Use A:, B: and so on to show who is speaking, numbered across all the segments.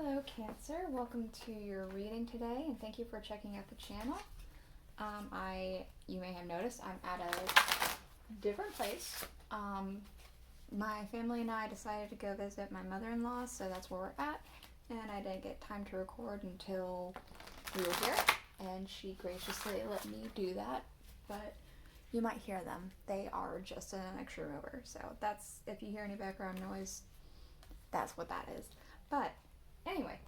A: Hello Cancer, welcome to your reading today and thank you for checking out the channel. You may have noticed I'm at a different place. My family and I decided to go visit my mother-in-law, so that's where we're at, and I didn't get time to record until we were here, and she graciously let me do that, but you might hear them. They are just an extra rover, so that's, if you hear any background noise, that's what that is. But anyway,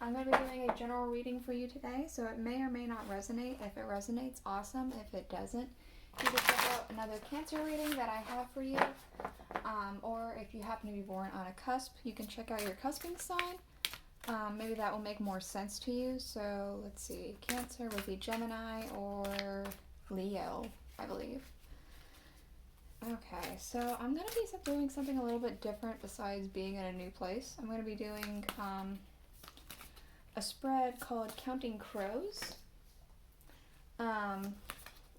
A: I'm going to be doing a general reading for you today, so it may or may not resonate. If it resonates, awesome. If it doesn't, you can check out another Cancer reading that I have for you. Or if you happen to be born on a cusp, you can check out your cusping sign. Maybe that will make more sense to you. So let's see, Cancer would be Gemini or Leo, I believe. Okay, so I'm going to be doing something a little bit different besides being in a new place. I'm going to be doing a spread called Counting Crows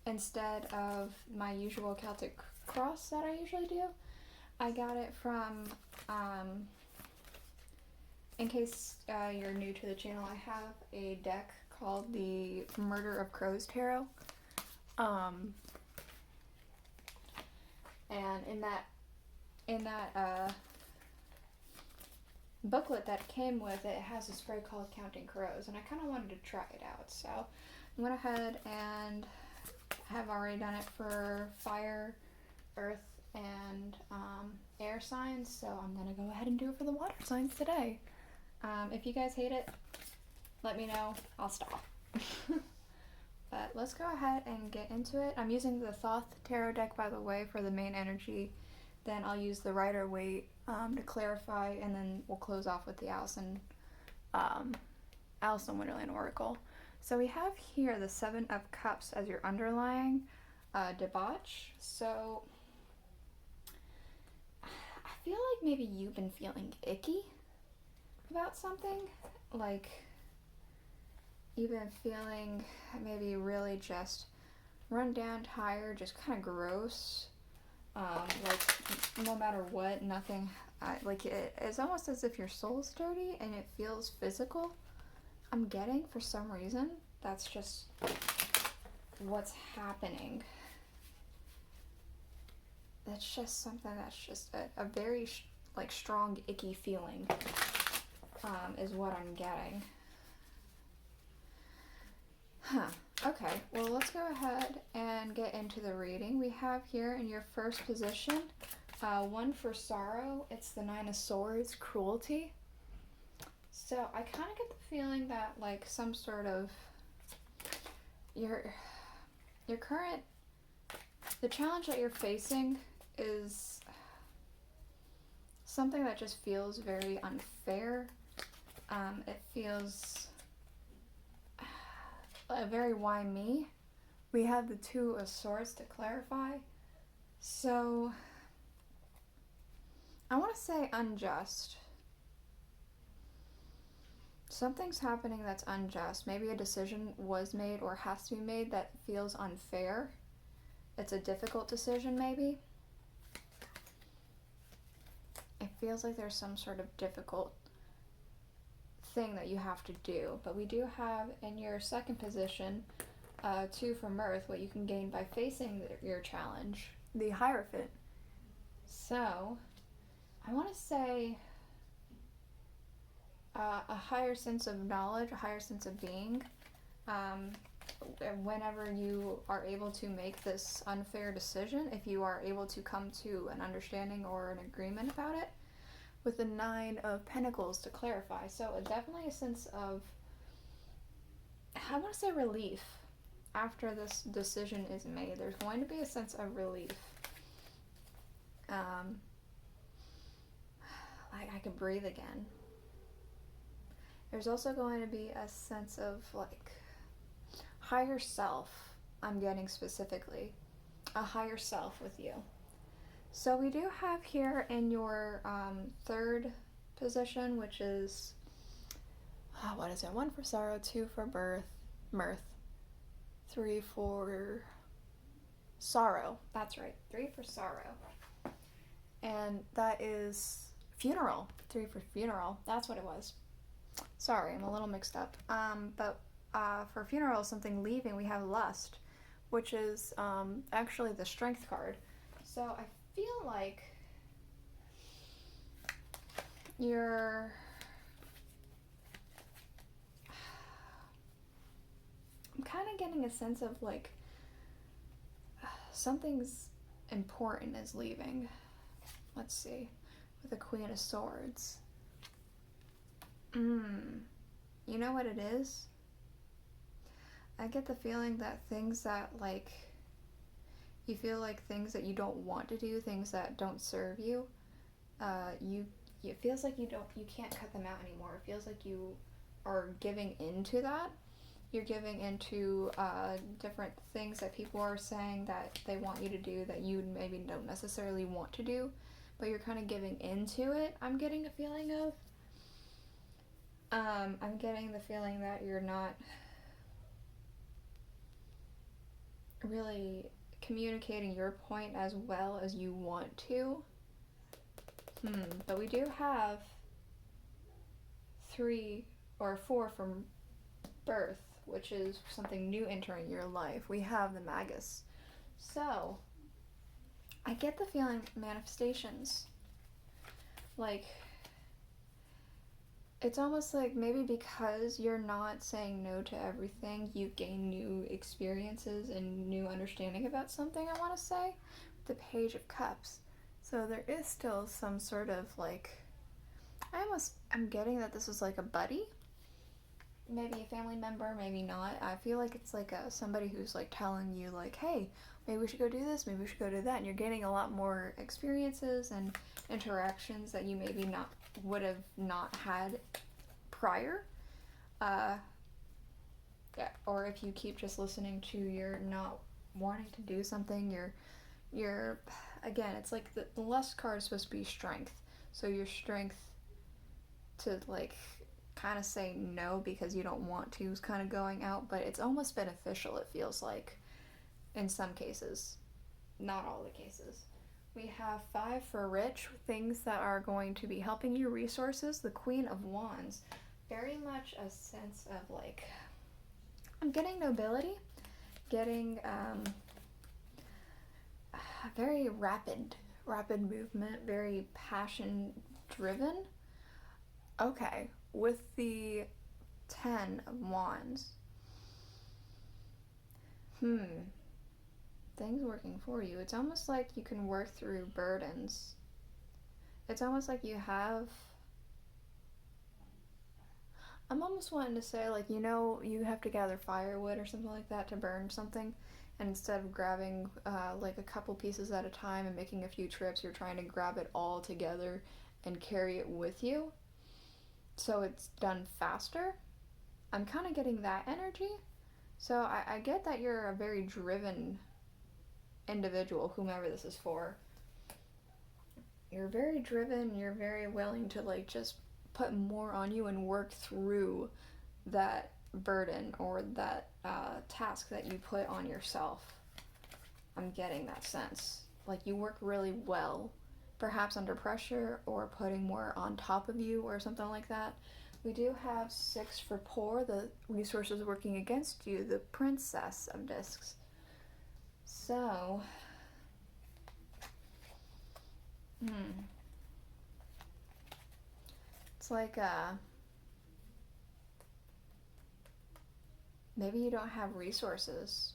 A: instead of my usual Celtic cross that I usually do. I got it from, in case you're new to the channel, I have a deck called the Murder of Crows Tarot. And in that booklet that came with it, it has a spread called Counting Crows, and I kind of wanted to try it out. So I went ahead and have already done it for fire, earth, and air signs. So I'm gonna go ahead and do it for the water signs today. If you guys hate it, let me know. I'll stop. But let's go ahead and get into it. I'm using the Thoth tarot deck, by the way, for the main energy. Then I'll use the Rider-Waite to clarify, and then we'll close off with the Aleister Wonderland Oracle. So we have here the Seven of Cups as your underlying debauch. So I feel like maybe you've been feeling icky about something, like you've been feeling maybe really just run down, tired, just kind of gross. Like no matter what, nothing, like it's almost as if your soul's dirty and it feels physical. I'm getting, for some reason, that's just what's happening. That's just something that's just a very like strong icky feeling is what I'm getting. Okay, well let's go ahead and get into the reading. We have here in your first position, one for sorrow. It's the Nine of Swords, cruelty. So I kind of get the feeling that like some sort of your current, the challenge that you're facing is something that just feels very unfair. It feels very why me. We have the Two of Swords to clarify. So I want to say unjust. Something's happening that's unjust. Maybe a decision was made or has to be made that feels unfair. It's a difficult decision, maybe. It feels like there's some sort of difficult thing that you have to do. But we do have in your second position, two from Earth, what you can gain by facing your challenge, the Hierophant. So I want to say a higher sense of knowledge, a higher sense of being. Whenever you are able to make this unfair decision, if you are able to come to an understanding or an agreement about it, with the Nine of Pentacles to clarify. So definitely a sense of, I want to say relief after this decision is made. There's going to be a sense of relief. Like I could breathe again. There's also going to be a sense of like higher self. I'm getting specifically a higher self with you. So we do have here in your third position, which is, what is it? One for sorrow, two for mirth, three for sorrow. That's right, three for sorrow. And that is Funeral. 3 for funeral. That's what it was. Sorry, I'm a little mixed up. But for funeral, something leaving, we have lust, which is actually the strength card. So I feel like you're... I'm kind of getting a sense of like something's important is leaving. Let's see. With the Queen of Swords. You know what it is? I get the feeling that things that like you feel like things that you don't want to do, things that don't serve you, it feels like you can't cut them out anymore. It feels like you are giving into that. You're giving into different things that people are saying that they want you to do that you maybe don't necessarily want to do, but you're kind of giving into it. I'm getting a feeling of. I'm getting the feeling that you're not really communicating your point as well as you want to. But we do have 3 or 4 from birth, which is something new entering your life. We have the Magus. So, I get the feeling manifestations. Like, it's almost like maybe because you're not saying no to everything, you gain new experiences and new understanding about something, I want to say. The Page of Cups. So there is still some sort of like, I'm getting that this is like a buddy. Maybe a family member, maybe not. I feel like it's like somebody who's like telling you like, hey, maybe we should go do this, maybe we should go do that. And you're getting a lot more experiences and interactions that you maybe would have not had prior. Or if you keep just listening to your not wanting to do something, you're again, it's like the lust card is supposed to be strength. So your strength to like kind of say no because you don't want to is kind of going out, but it's almost beneficial, it feels like, in some cases. Not all the cases. We have 5 for rich, things that are going to be helping you, resources. The Queen of Wands. Very much a sense of like, I'm getting nobility, getting very rapid movement, very passion driven. Okay, with the 10 of Wands. Things working for you. It's almost like you can work through burdens. It's almost like you have... I'm almost wanting to say, like, you have to gather firewood or something like that to burn something. And instead of grabbing, like, a couple pieces at a time and making a few trips, you're trying to grab it all together and carry it with you. So it's done faster. I'm kind of getting that energy. So I get that you're a very driven individual, whomever this is for. You're very driven, you're very willing to like just put more on you and work through that burden or that task that you put on yourself. I'm getting that sense. Like you work really well, perhaps under pressure or putting more on top of you or something like that. We do have 6 for poor, the resources working against you, the Princess of Discs. So, it's like, maybe you don't have resources.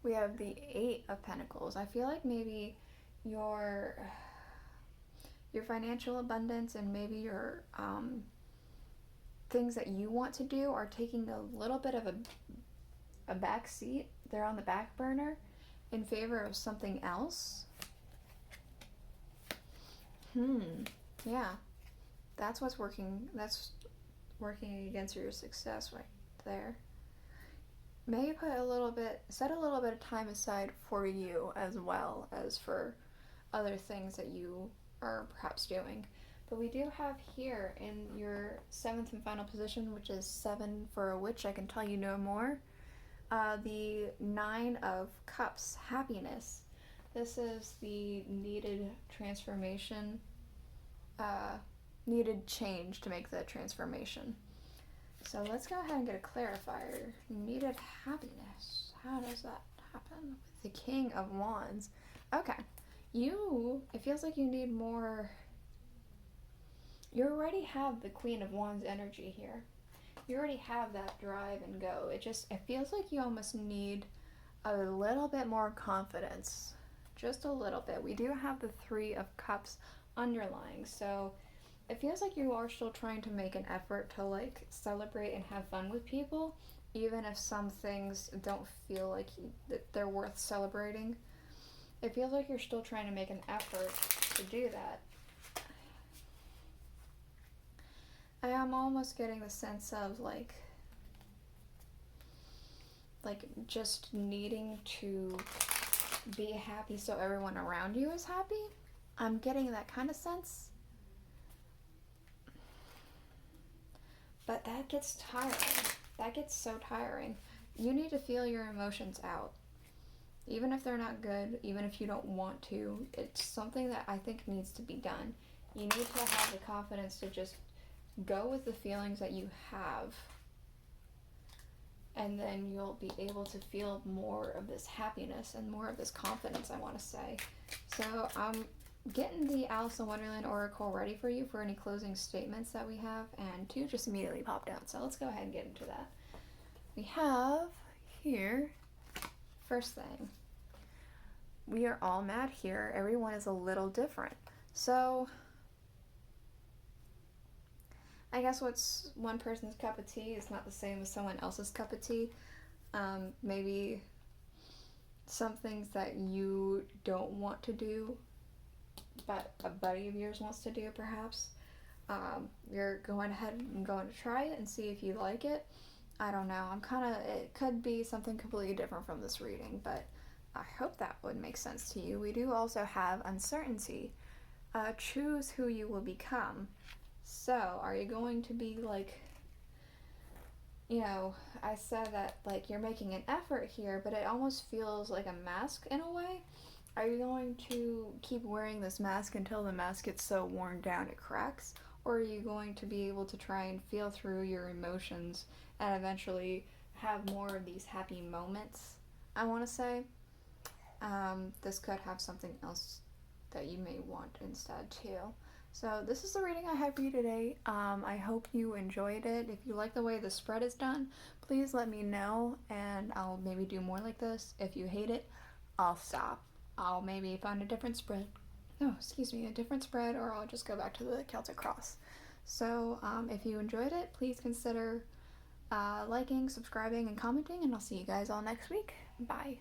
A: We have the 8 of Pentacles. I feel like maybe your financial abundance and maybe your, things that you want to do are taking a little bit of a back seat. They're on the back burner in favor of something else. Yeah. That's what's working. That's working against your success right there. Maybe set a little bit of time aside for you as well as for other things that you are perhaps doing. But we do have here in your 7th and final position, which is 7 for a witch, I can tell you no more. The 9 of Cups, happiness. This is the needed transformation needed change to make the transformation. So let's go ahead and get a clarifier. Needed happiness. How does that happen? With the King of Wands. Okay. It feels like you need more. You already have the Queen of Wands energy here. You already have that drive and go. It feels like you almost need a little bit more confidence. Just a little bit. We do have the Three of Cups underlying, so it feels like you are still trying to make an effort to like celebrate and have fun with people, even if some things don't feel like that they're worth celebrating. It feels like you're still trying to make an effort to do that. I am almost getting the sense of like just needing to be happy so everyone around you is happy. I'm getting that kind of sense. But that gets tiring. That gets so tiring. You need to feel your emotions out. Even if they're not good, even if you don't want to, it's something that I think needs to be done. You need to have the confidence to just go with the feelings that you have. And then you'll be able to feel more of this happiness and more of this confidence, I want to say. So I'm getting the Alice in Wonderland Oracle ready for you for any closing statements that we have, and 2 just immediately popped out. So let's go ahead and get into that. We have here, first thing, we are all mad here. Everyone is a little different. So I guess what's one person's cup of tea is not the same as someone else's cup of tea. Maybe some things that you don't want to do, but a buddy of yours wants to do, perhaps. You're going ahead and going to try it and see if you like it. I don't know. It could be something completely different from this reading, but I hope that would make sense to you. We do also have uncertainty. Choose who you will become. So, are you going to be like, I said that like you're making an effort here, but it almost feels like a mask in a way. Are you going to keep wearing this mask until the mask gets so worn down it cracks? Or are you going to be able to try and feel through your emotions and eventually have more of these happy moments, I want to say? This could have something else that you may want instead too. So this is the reading I have for you today. I hope you enjoyed it. If you like the way the spread is done, please let me know and I'll maybe do more like this. If you hate it, I'll stop. I'll maybe find a different spread. A different spread, or I'll just go back to the Celtic Cross. So if you enjoyed it, please consider liking, subscribing, and commenting, and I'll see you guys all next week. Bye.